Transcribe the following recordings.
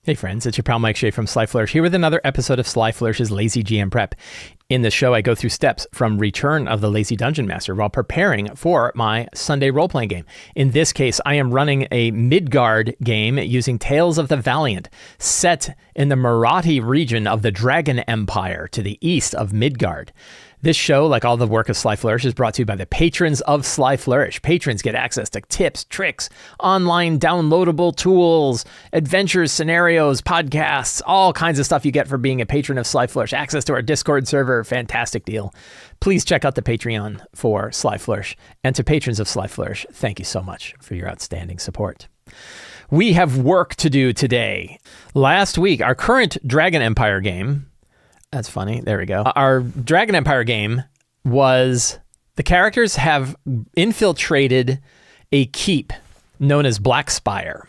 Hey friends, it's your pal Mike Shea from Sly Flourish here with another episode of Sly Flourish's Lazy GM Prep. In the show, I go through steps from Return of the Lazy Dungeon Master while preparing for my Sunday role-playing game. In this case, I am running a Midgard game using Tales of the Valiant, set in the Marathi region of the Dragon Empire to the east of Midgard. This show, like all the work of Sly Flourish, is brought to you by the patrons of Sly Flourish. Patrons get access to tips, tricks, online downloadable tools, adventures, scenarios, podcasts, all kinds of stuff you get for being a patron of Sly Flourish. Access to our Discord server, fantastic deal. Please check out the Patreon for Sly Flourish. And to patrons of Sly Flourish, thank you so much for your outstanding support. We have work to do today. Last week, our current Dragon Empire game... That's funny. There we go. Our Dragon Empire game was the characters have infiltrated a keep known as Black Spire.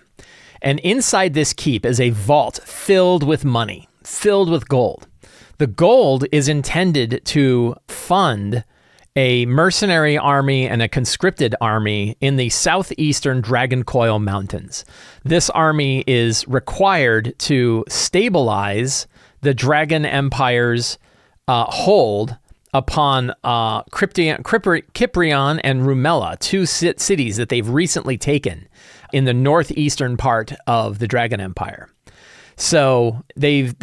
And inside this keep is a vault filled with money, filled with gold. The gold is intended to fund a mercenary army and a conscripted army in the southeastern Dragon Coil Mountains. This army is required to stabilize the Dragon Empire's hold upon Kyprion and Rumela, two cities that they've recently taken in the northeastern part of the Dragon Empire. So they've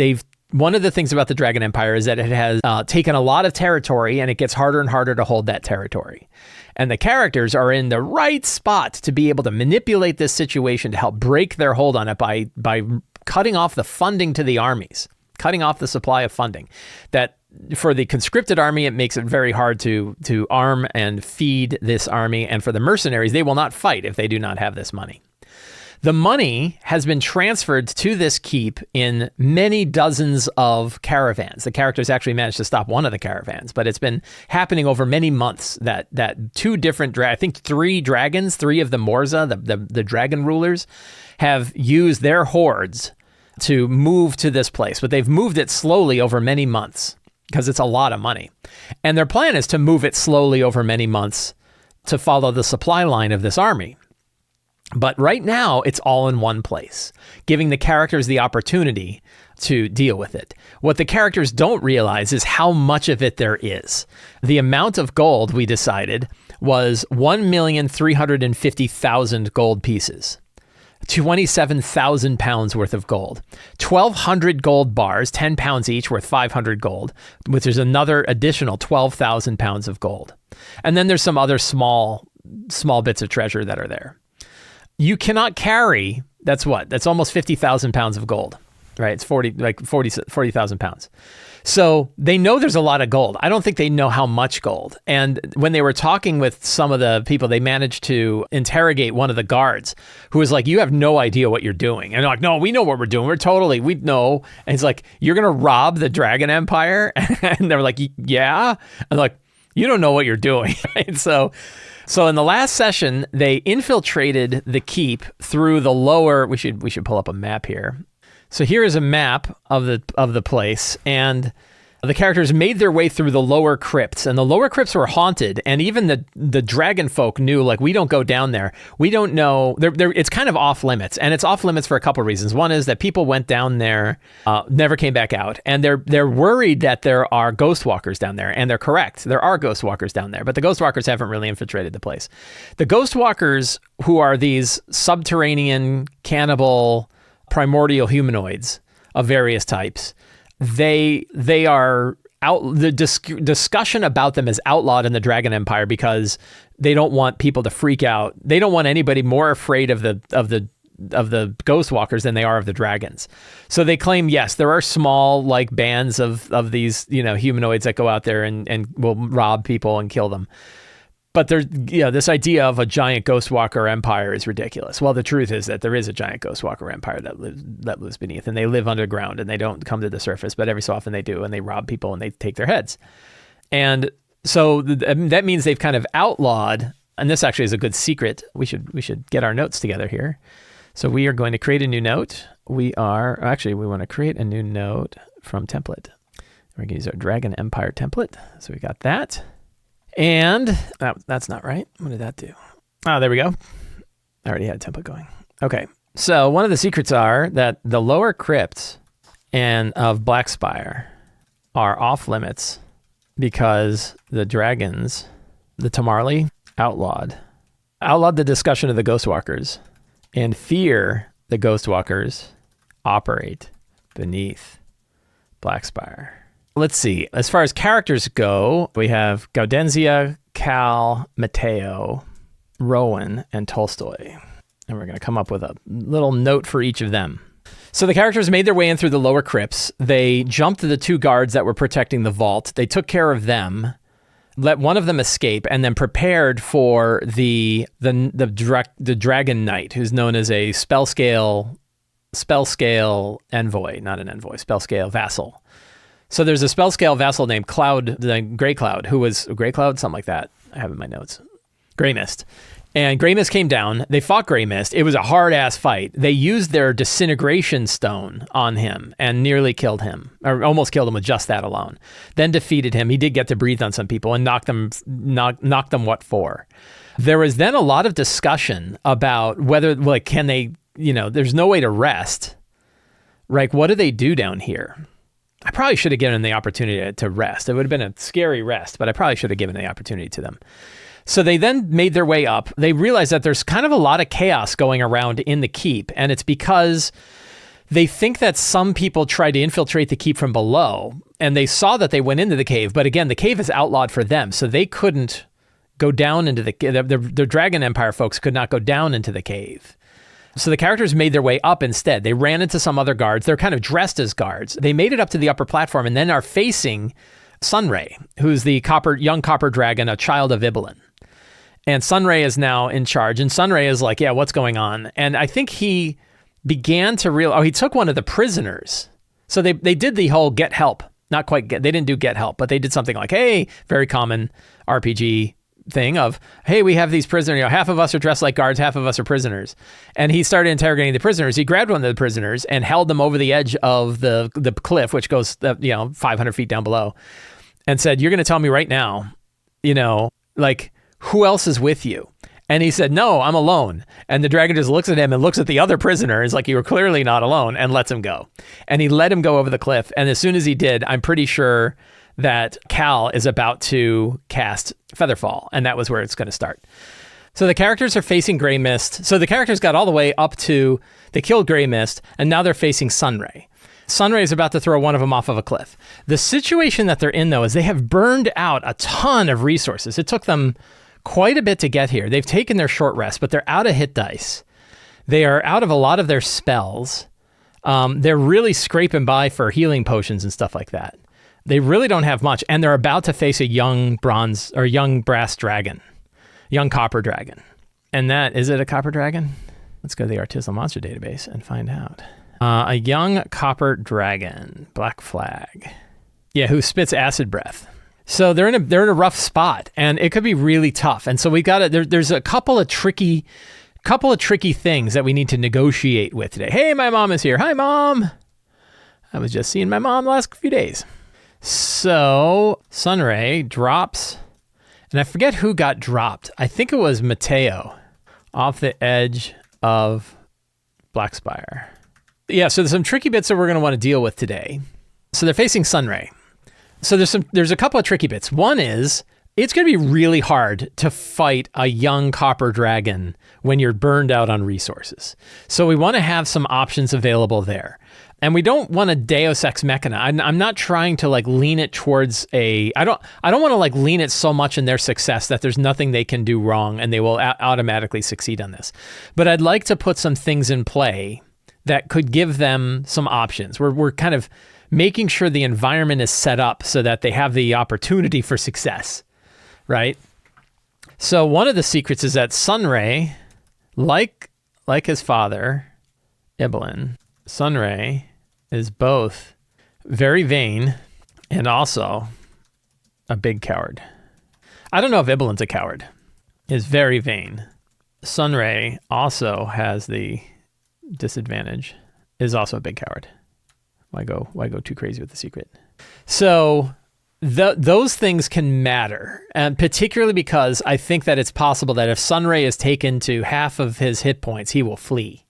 one of the things about the Dragon Empire is that it has taken a lot of territory, and it gets harder and harder to hold that territory. And the characters are in the right spot to be able to manipulate this situation to help break their hold on it by cutting off the funding to the armies. Cutting off the supply of funding. That for the conscripted army, it makes it very hard to arm and feed this army. And for the mercenaries, they will not fight if they do not have this money. The money has been transferred to this keep in many dozens of caravans. The characters actually managed to stop one of the caravans, but it's been happening over many months that two different, I think three dragons, three of the Morza, the dragon rulers, have used their hordes to move to this place, but they've moved it slowly over many months because it's a lot of money. And their plan is to move it slowly over many months to follow the supply line of this army. But right now, it's all in one place, giving the characters the opportunity to deal with it. What the characters don't realize is how much of it there is. The amount of gold, we decided, was 1,350,000 gold pieces. 27,000 pounds worth of gold, 1,200 gold bars, 10 pounds each, worth 500 gold, which is another additional 12,000 pounds of gold. And then there's some other small bits of treasure that are there. You cannot carry, that's almost 50,000 pounds of gold, right? It's 40,000 pounds. So they know there's a lot of gold. I don't think they know how much gold. And when they were talking with some of the people, they managed to interrogate one of the guards who was like, you have no idea what you're doing. And they're like, no, we know what we're doing. We know. And he's like, you're going to rob the Dragon Empire? And they're like, yeah. And like, you don't know what you're doing. Right? So in the last session, they infiltrated the keep through the lower, we should pull up a map here. So here is a map of the place, and the characters made their way through the lower crypts, and the lower crypts were haunted, and even the dragon folk knew, like, we don't go down there. We don't know. It's kind of off limits, and it's off limits for a couple of reasons. One is that people went down there, never came back out, and they're worried that there are ghost walkers down there, and they're correct. There are ghost walkers down there, but the ghost walkers haven't really infiltrated the place. The ghost walkers, who are these subterranean cannibal primordial humanoids of various types, they are out. The discussion about them is outlawed in the Dragon Empire because they don't want people to freak out. They don't want anybody more afraid of the ghost walkers than they are of the dragons. So they claim, yes, there are small like bands of these humanoids that go out there and will rob people and kill them. But this idea of a giant ghost walker empire is ridiculous. Well, the truth is that there is a giant ghost walker empire that lives beneath, and they live underground, and they don't come to the surface, but every so often they do, and they rob people and they take their heads. And so that means they've kind of outlawed, and this actually is a good secret. We should get our notes together here. So we are going to create a new note. We want to create a new note from template. We're going to use our Dragon Empire template. So we got that. And that's not right. What did that do? Oh, there we go. I already had a template going. Okay. So one of the secrets are that the lower crypts and of Blackspire are off limits because the dragons, the Tamarli, outlawed the discussion of the Ghostwalkers, and fear the Ghostwalkers operate beneath Blackspire. Let's see. As far as characters go, we have Gaudenzia, Cal, Mateo, Rowan, and Tolstoy. And we're going to come up with a little note for each of them. So the characters made their way in through the lower crypts. They jumped the 2 guards that were protecting the vault. They took care of them, let one of them escape, and then prepared for the Dragon Knight, who's known as a spell scale envoy, not an envoy, spell scale vassal. So there's a spell scale vassal named Cloud, the Grey Cloud, who was Grey Cloud, something like that. I have it in my notes. Grey Mist. And Grey Mist came down. They fought Grey Mist. It was a hard-ass fight. They used their disintegration stone on him and nearly killed him, or almost killed him with just that alone. Then defeated him. He did get to breathe on some people and knocked them what for. There was then a lot of discussion about whether, like, can they, there's no way to rest. Like, what do they do down here? I probably should have given them the opportunity to rest. It would have been a scary rest, but I probably should have given the opportunity to them. So they then made their way up. They realized that there's kind of a lot of chaos going around in the keep, and it's because they think that some people tried to infiltrate the keep from below, and they saw that they went into the cave. But again, the cave is outlawed for them, so they couldn't go down into the Dragon Empire folks could not go down into the cave. So the characters made their way up instead. They ran into some other guards. They're kind of dressed as guards. They made it up to the upper platform and then are facing Sunray, who's the young copper dragon, a child of Ibelin. And Sunray is now in charge. And Sunray is like, yeah, what's going on? And I think he began to he took one of the prisoners. So they did the whole get help. Not quite they didn't do get help, but they did something like, hey, very common RPG thing of, hey, we have these prisoners, half of us are dressed like guards, half of us are prisoners. And he started interrogating the prisoners. He grabbed one of the prisoners and held them over the edge of the cliff, which goes 500 feet down below, and said, you're going to tell me right now, like, who else is with you? And he said, no, I'm alone. And the dragon just looks at him and looks at the other prisoner. It's like, you were clearly not alone, and lets him go. And he let him go over the cliff. And as soon as he did, I'm pretty sure that Cal is about to cast Featherfall, and that was where it's going to start. So the characters are facing Grey Mist. So the characters got all the way up to, they killed Grey Mist, and now they're facing Sunray. Sunray is about to throw one of them off of a cliff. The situation that they're in, though, is they have burned out a ton of resources. It took them quite a bit to get here. They've taken their short rest, but they're out of hit dice. They are out of a lot of their spells. They're really scraping by for healing potions and stuff like that. They really don't have much, and they're about to face a young brass dragon, young copper dragon. And is it a copper dragon? Let's go to the Artisanal Monster Database and find out. A young copper dragon, Black Flag. Yeah, who spits acid breath. So they're in a rough spot, and it could be really tough. And so we got there's a couple of tricky things that we need to negotiate with today. Hey, my mom is here. Hi, Mom. I was just seeing my mom the last few days. So Sunray drops, and I forget who got dropped. I think it was Mateo off the edge of Blackspire. Yeah, so there's some tricky bits that we're going to want to deal with today. So they're facing Sunray. So there's a couple of tricky bits. One is, it's going to be really hard to fight a young copper dragon when you're burned out on resources. So we want to have some options available there. And we don't want a Deus Ex Machina. I'm not trying to lean it towards I don't want to lean it so much in their success that there's nothing they can do wrong and they will automatically succeed on this. But I'd like to put some things in play that could give them some options. We're kind of making sure the environment is set up so that they have the opportunity for success, right? So one of the secrets is that Sunray, like his father, Ibelin, Sunray is both very vain and also a big coward. I don't know if Ibelin's a coward. Is very vain. Sunray also has the disadvantage, is also a big coward. Why go too crazy with the secret? So those things can matter, and particularly because I think that it's possible that if Sunray is taken to half of his hit points, he will flee.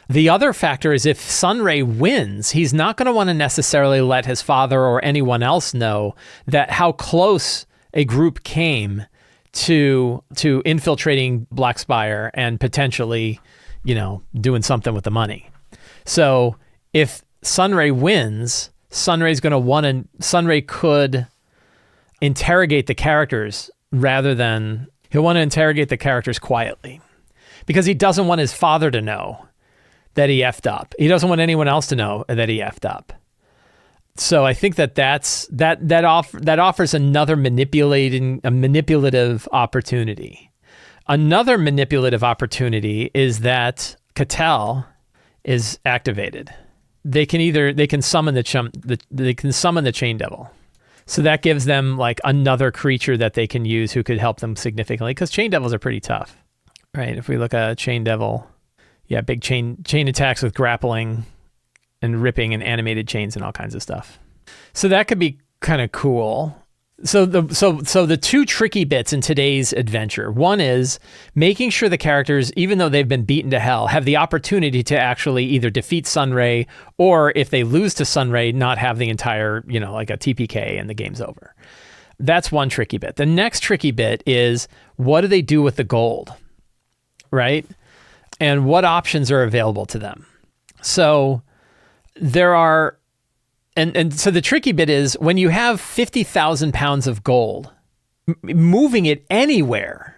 The other factor is if Sunray wins, he's not going to want to necessarily let his father or anyone else know that how close a group came to infiltrating Blackspire and potentially, doing something with the money. So if Sunray wins, Sunray could interrogate the characters he'll want to interrogate the characters quietly because he doesn't want his father to know that he effed up. He doesn't want anyone else to know that he effed up. So I think that offers another manipulative opportunity. Another manipulative opportunity is that Cattell is activated. They can summon the Chain Devil. So that gives them like another creature that they can use who could help them significantly because Chain Devils are pretty tough, right? If we look at Chain Devil, big chain attacks with grappling and ripping and animated chains and all kinds of stuff. So that could be kind of cool. So the two tricky bits in today's adventure, one is making sure the characters, even though they've been beaten to hell, have the opportunity to actually either defeat Sunray or if they lose to Sunray, not have the entire, like a TPK and the game's over. That's one tricky bit. The next tricky bit is what do they do with the gold, right? And what options are available to them? So there are, and so the tricky bit is when you have 50,000 pounds of gold, moving it anywhere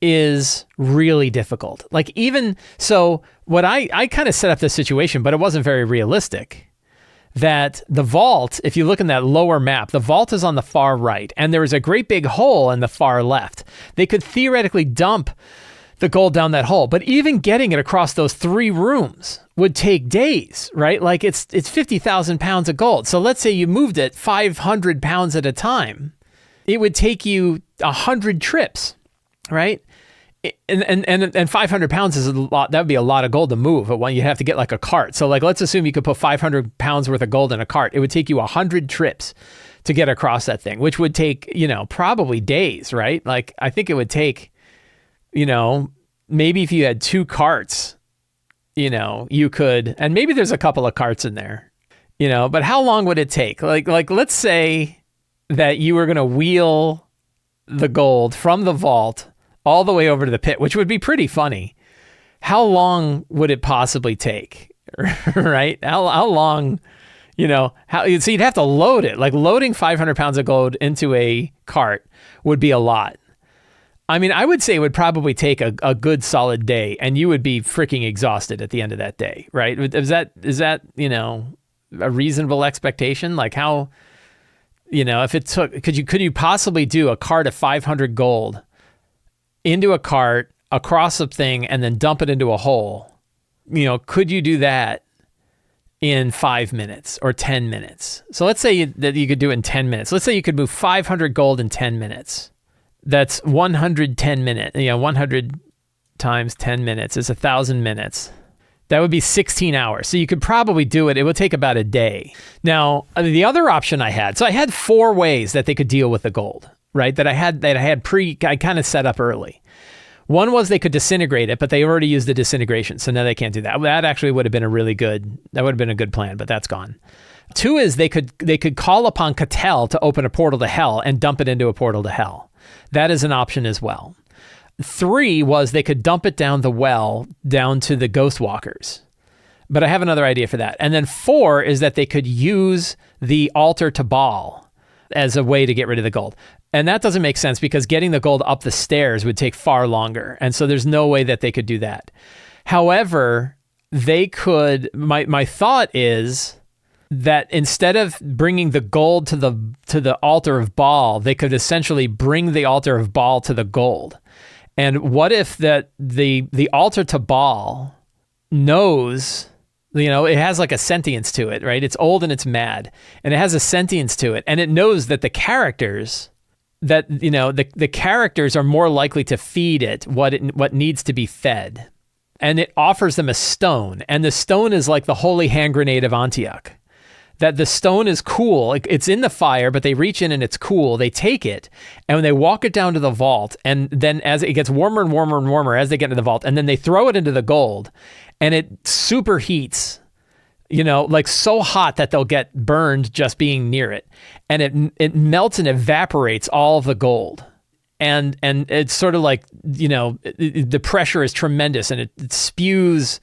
is really difficult. Like even, so what I kind of set up this situation, but it wasn't very realistic, that the vault, if you look in that lower map, the vault is on the far right, and there is a great big hole in the far left. They could theoretically dump the gold down that hole, but even getting it across those 3 rooms would take days, right? Like it's 50,000 pounds of gold. So let's say you moved it 500 pounds at a time. It would take you 100 trips, right? And 500 pounds is a lot. That would be a lot of gold to move. But when you have to get like a cart. So like, let's assume you could put 500 pounds worth of gold in a cart. It would take you 100 trips to get across that thing, which would take, probably days, right? Like I think it would take, maybe if you had 2 carts, you could, and maybe there's a couple of carts in there, but how long would it take? Like let's say that you were going to wheel the gold from the vault all the way over to the pit, which would be pretty funny. How long would it possibly take? Right? How long, so you'd have to load it. Like loading 500 pounds of gold into a cart would be a lot. I mean, I would say it would probably take a good solid day, and you would be freaking exhausted at the end of that day, right? Is that a reasonable expectation? Like how, if it took, could you possibly do a cart of 500 gold into a cart across a thing and then dump it into a hole? Could you do that in 5 minutes or 10 minutes? So let's say that you could do it in 10 minutes. Let's say you could move 500 gold in 10 minutes. That's 110 minutes. 100 times 10 minutes is 1,000 minutes. That would be 16 hours. So you could probably do it. It would take about a day. Now, the other option I had 4 ways that they could deal with the gold, right? That I kind of set up early. One was they could disintegrate it, but they already used the disintegration. So now they can't do that. That actually would have been a good plan, but that's gone. 2 is they could call upon Cattell to open a portal to hell and dump it into a portal to hell. That is an option as well. 3 was they could dump it down the well down to the Ghost Walkers. But I have another idea for that. And then 4 is that they could use the altar to Baal as a way to get rid of the gold. And that doesn't make sense because getting the gold up the stairs would take far longer. And so there's no way that they could do that. However, they could, my thought is that instead of bringing the gold to the altar of Baal, they could essentially bring the altar of Baal to the gold. And what if that the altar to Baal knows, it has like a sentience to it, right? It's old and it's mad, and it has a sentience to it, and it knows that the characters the characters are more likely to feed it what needs to be fed. And it offers them a stone, and the stone is like the holy hand grenade of Antioch. That the stone is cool. It's in the fire, but they reach in and it's cool. They take it, and when they walk it down to the vault, and then as it gets warmer and warmer and warmer as they get into the vault, and then they throw it into the gold, and it superheats, like so hot that they'll get burned just being near it. And it melts and evaporates all of the gold. And it's sort of like, the pressure is tremendous, and it spews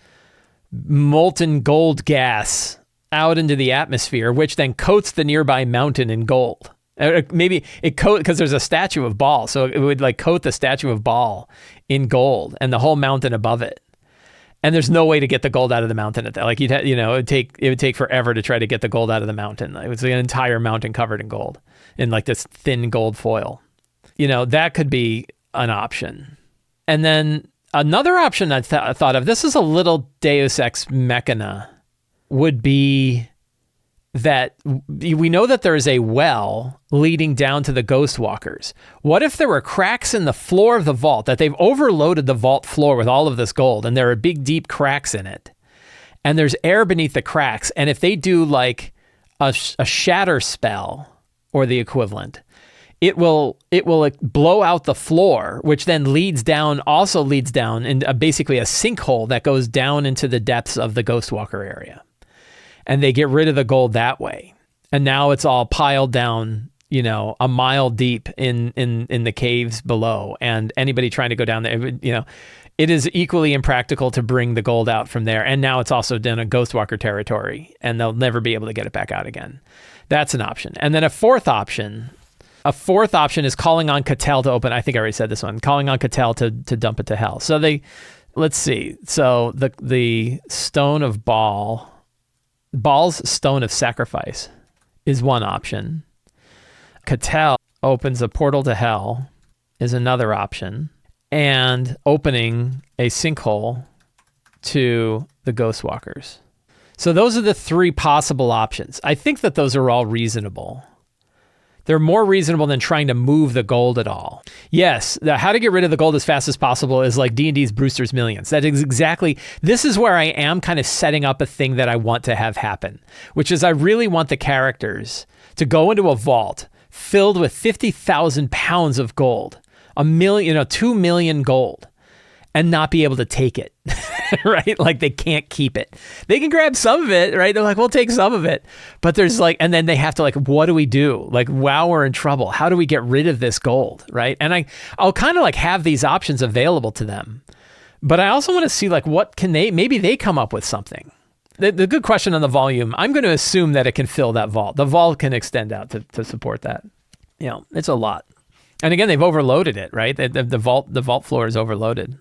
molten gold gas out into the atmosphere, which then coats the nearby mountain in gold. Maybe it because there's a statue of Baal, so it would like coat the statue of Baal in gold and the whole mountain above it. And there's no way to get the gold out of the mountain at that. Like it would take forever to try to get the gold out of the mountain. It was an entire mountain covered in gold, in like this thin gold foil. That could be an option. And then another option I thought of, this is a little Deus Ex Machina, would be that we know that there is a well leading down to the Ghost Walkers. What if there were cracks in the floor of the vault, that they've overloaded the vault floor with all of this gold, and there are big, deep cracks in it, and there's air beneath the cracks, and if they do like a shatter spell or the equivalent, it will like blow out the floor, which then leads down in basically a sinkhole that goes down into the depths of the Ghost Walker area. And they get rid of the gold that way. And now it's all piled down, a mile deep in the caves below. And anybody trying to go down there, it is equally impractical to bring the gold out from there. And now it's also down a Ghost Walker territory, and they'll never be able to get it back out again. That's an option. And then a fourth option is calling on Cattell to open. I think I already said this one. Calling on Cattell to dump it to hell. So let's see. So the stone of Baal's stone of sacrifice is one option. Cattell opens a portal to hell is another option. And opening a sinkhole to the Ghost Walkers. So those are the three possible options. I think that those are all reasonable. They're more reasonable than trying to move the gold at all. Yes, how to get rid of the gold as fast as possible is like D&D's Brewster's Millions. That is exactly, this is where I am kind of setting up a thing that I want to have happen, which is I really want the characters to go into a vault filled with 50,000 pounds of gold, 2 million gold, and not be able to take it, right? Like they can't keep it. They can grab some of it, right? They're like, we'll take some of it. But there's like, and then they have to like, what do we do? Like, wow, we're in trouble. How do we get rid of this gold, right? And I'll kind of like have these options available to them. But I also want to see like, what can maybe they come up with something. The good question on the volume, I'm going to assume that it can fill that vault. The vault can extend out to support that. It's a lot. And again, they've overloaded it, right? The vault floor is overloaded.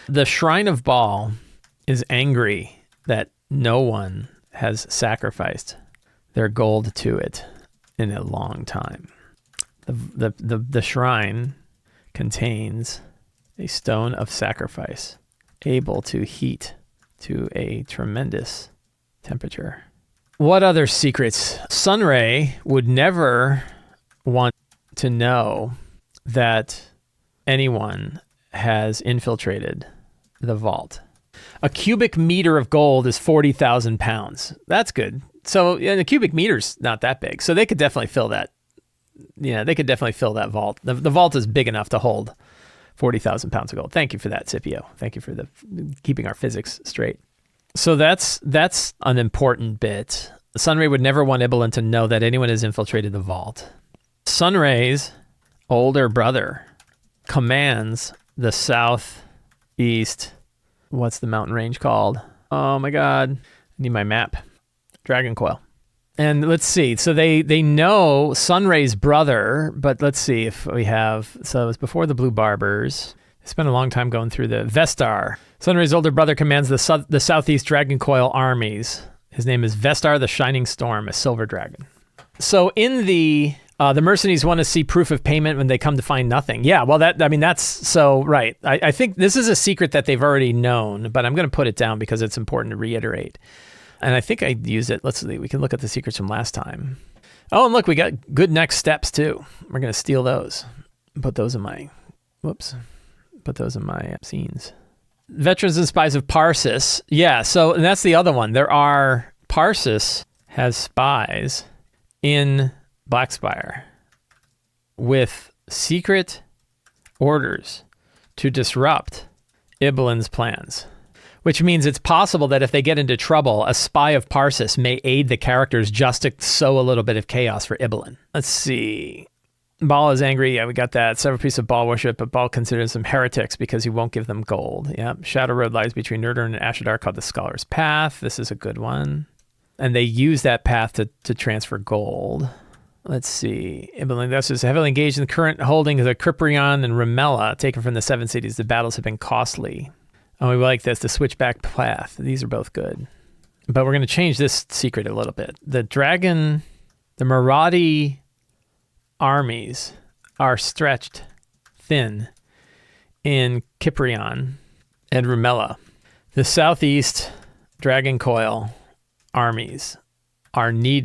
The Shrine of Baal is angry that no one has sacrificed their gold to it in a long time. The shrine contains a stone of sacrifice able to heat to a tremendous temperature. What other secrets? Sunray would never want to know that anyone has infiltrated the vault. A cubic meter of gold is 40,000 pounds. That's good. So the cubic meter's not that big. So they could definitely fill that. They could definitely fill that vault. The vault is big enough to hold 40,000 pounds of gold. Thank you for that, Scipio. Thank you for keeping our physics straight. So that's an important bit. Sunray would never want Ibelin to know that anyone has infiltrated the vault. Sunray's older brother commands the southeast, what's the mountain range called? Oh my God, I need my map. Dragon Coil. And let's see, so they know Sunray's brother, but let's see if we have, so it was before the Blue Barbers. They spent a long time going through the Vestar. Sunray's older brother commands the southeast Dragon Coil armies. His name is Vestar the Shining Storm, a silver dragon. So in the mercenaries want to see proof of payment when they come to find nothing. Yeah, well, that's so right. I think this is a secret that they've already known, but I'm going to put it down because it's important to reiterate. And I think I used it. Let's see. We can look at the secrets from last time. Oh, and look, we got good next steps too. We're going to steal those. Put those in my scenes. Veterans and Spies of Parsis. Yeah, so and that's the other one. Parsis has spies in Blackspire with secret orders to disrupt Ibelin's plans. which means it's possible that if they get into trouble, a spy of Parsis may aid the characters just to sow a little bit of chaos for Ibelin. Let's see. Baal is angry. Yeah, we got that. Several pieces of Baal worship, but Baal considers them heretics because he won't give them gold. Yeah. Shadow Road lies between Nurdur and Ashadar called the Scholar's Path. This is a good one. And they use that path to transfer gold. Let's see. Ibelin thus is heavily engaged in the current holdings of Criprion and Ramella, taken from the Seven Cities. The battles have been costly. Oh, we like this. The switchback path. These are both good. But we're going to change this secret a little bit. The Maraudi armies are stretched thin in Kiprion and Rumela. The southeast Dragon Coil armies are need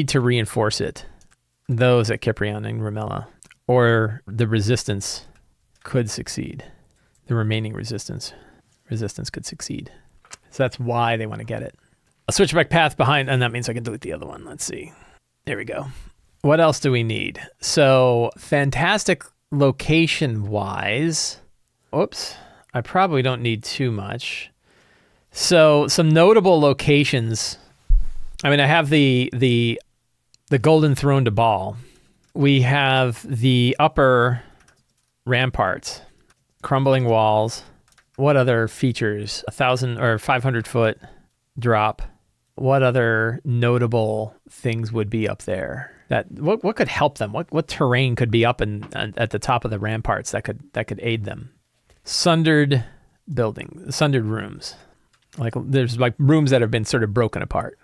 to reinforce it. Those at Kiprion and Rumela, or the resistance could succeed. The remaining resistance could succeed. So that's why they want to get it. A switchback path behind, and that means I can delete the other one. Let's see. There we go. What else do we need? So fantastic location-wise. Oops. I probably don't need too much. So some notable locations. I mean, I have the Golden Throne to Baal. We have the upper ramparts, crumbling walls. What other features? 1,000 or 500-foot drop. What other notable things would be up there? What could help them? What terrain could be up at the top of the ramparts that could aid them? Sundered rooms. Like there's like rooms that have been sort of broken apart.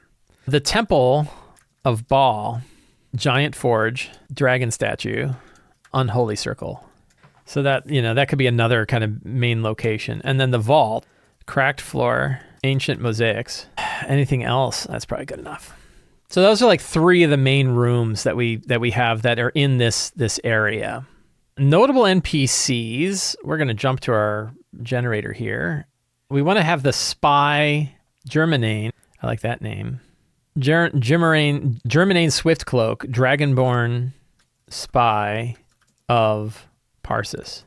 The Temple of Baal, giant forge, dragon statue, unholy circle. So that could be another kind of main location. And then the vault, cracked floor, ancient mosaics. Anything else? That's probably good enough. So those are like three of the main rooms that we have that are in this area. Notable NPCs. We're going to jump to our generator here. We want to have the spy Germanane. I like that name. Germanane Swiftcloak, Dragonborn spy of Parsis.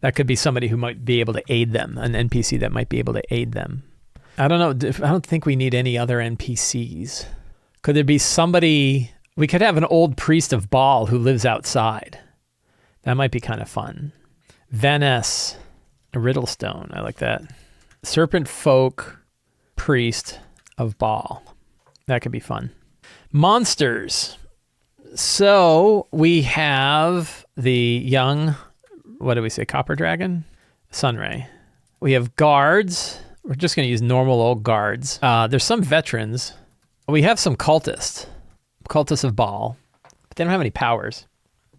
That could be somebody who might be able to aid them, an NPC that might be able to aid them. I don't know. I don't think we need any other NPCs. Could there be somebody? We could have an old priest of Baal who lives outside. That might be kind of fun. Vaness, a Riddlestone. I like that. Serpent folk priest of Baal. That could be fun. Monsters. So we have the young, what do we say, copper dragon? Sunray. We have guards. We're just going to use normal old guards. There's some veterans. We have some cultists of Baal, but they don't have any powers.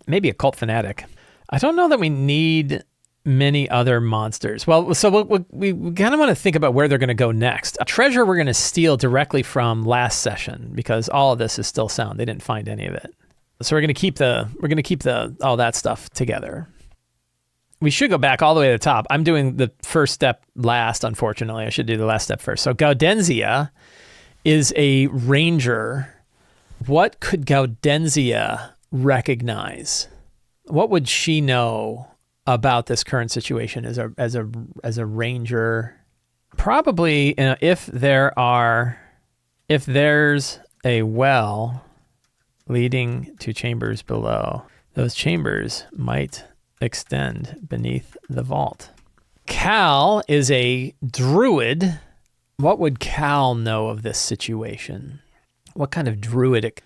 Maybe a cult fanatic. I don't know that we need many other monsters. Well, so we kind of want to think about where they're going to go next. A treasure we're going to steal directly from last session because all of this is still sound. They didn't find any of it. So we're going to keep all that stuff together. We should go back all the way to the top. I'm doing the first step last, unfortunately. I should do the last step first. So Gaudenzia is a ranger. What could Gaudenzia recognize? What would she know about this current situation as a ranger? Probably, if there's a well leading to chambers below, those chambers might extend beneath the vault. Cal is a druid. What would Cal know of this situation? What kind of druidic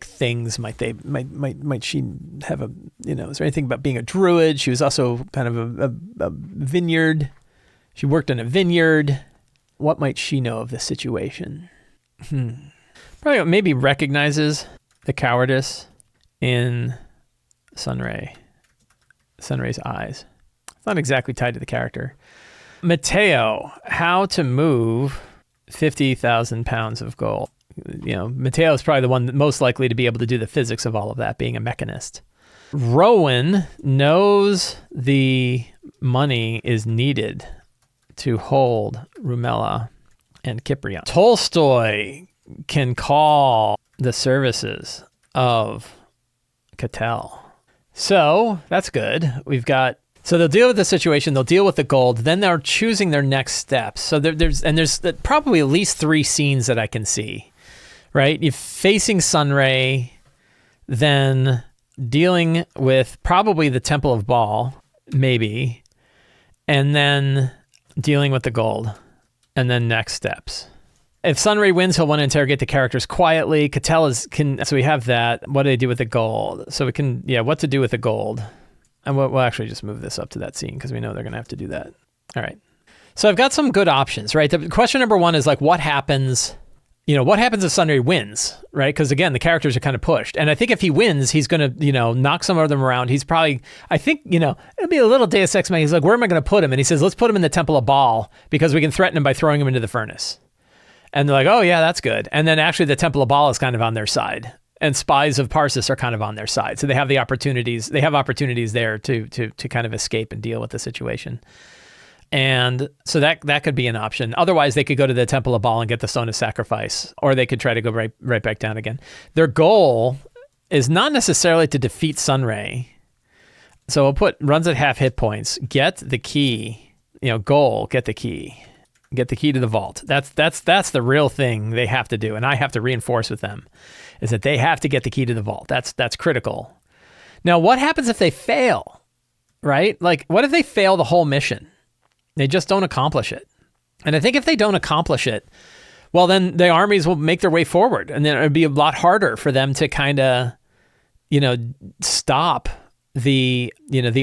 things might she have is there anything about being a druid? She was also kind of a vineyard. She worked in a vineyard. What might she know of this situation? Probably maybe recognizes the cowardice in Sunray's eyes. It's not exactly tied to the character. Mateo, how to move 50,000 pounds of gold. Mateo is probably the one most likely to be able to do the physics of all of that, being a mechanist. Rowan knows the money is needed to hold Rumela and Kiprion. Tolstoy can call the services of Cattell. So that's good. We've got So they'll deal with the situation, they'll deal with the gold, then they're choosing their next steps. So there's probably at least 3 scenes that I can see, right? You're facing Sunray, then dealing with probably the Temple of Baal, maybe, and then dealing with the gold, and then next steps. If Sunray wins, he'll want to interrogate the characters quietly. So we have that. What do they do with the gold? So we can, what to do with the gold. And we'll actually just move this up to that scene because we know they're going to have to do that. All right. So I've got some good options, right? The question number 1 is like, what happens? What happens if Sunray wins, right? Because again, the characters are kind of pushed. And I think if he wins, he's going to, knock some of them around. He's probably, I think, it'll be a little Deus Ex Machina. He's like, where am I going to put him? And he says, let's put him in the Temple of Baal because we can threaten him by throwing him into the furnace. And they're like, oh yeah, that's good. And then actually the Temple of Baal is kind of on their side. And spies of Parsis are kind of on their side. So they have opportunities there to kind of escape and deal with the situation. And so that could be an option. Otherwise, they could go to the Temple of Baal and get the Stone of Sacrifice, or they could try to go right back down again. Their goal is not necessarily to defeat Sunray. So we'll put runs at half hit points, get the key, goal, get the key. Get the key to the vault. That's the real thing they have to do, and I have to reinforce with them, is that they have to get the key to the vault. That's critical. Now, what happens if they fail, right? Like, what if they fail the whole mission? They just don't accomplish it. And I think if they don't accomplish it, well, then the armies will make their way forward, and then it'd be a lot harder for them to kind of, stop the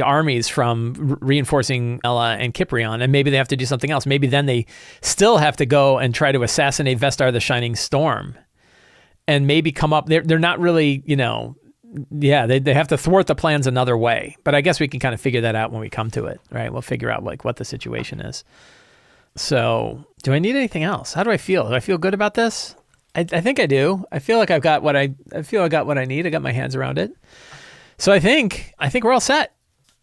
armies from reinforcing Ella and Kiprion, and maybe they have to do something else. Maybe then they still have to go and try to assassinate Vestar the Shining Storm, and maybe come up. They're not really, they have to thwart the plans another way. But I guess we can kind of figure that out when we come to it, right? We'll figure out like what the situation is. So, do I need anything else? How do I feel? Do I feel good about this? I think I do. I feel like I got what I need. I got my hands around it. So I think we're all set.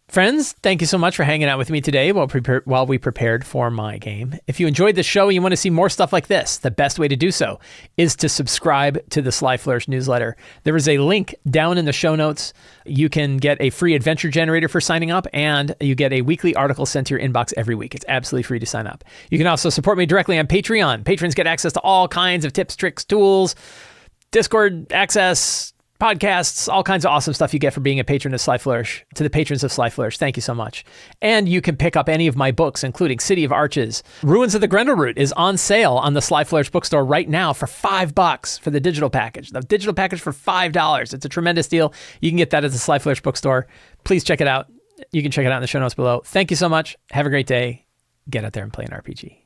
Friends, thank you so much for hanging out with me today while we prepared for my game. If you enjoyed the show and you want to see more stuff like this, the best way to do so is to subscribe to the Sly Flourish newsletter. There is a link down in the show notes. You can get a free adventure generator for signing up, and you get a weekly article sent to your inbox every week. It's absolutely free to sign up. You can also support me directly on Patreon. Patrons get access to all kinds of tips, tricks, tools, Discord access, podcasts, all kinds of awesome stuff you get for being a patron of Sly Flourish. To the patrons of Sly Flourish, thank you so much. And you can pick up any of my books, including City of Arches. Ruins of the Grendelroot is on sale on the Sly Flourish bookstore right now for $5 for the digital package. The digital package for $5. It's a tremendous deal. You can get that at the Sly Flourish bookstore. Please check it out. You can check it out in the show notes below. Thank you so much. Have a great day. Get out there and play an RPG.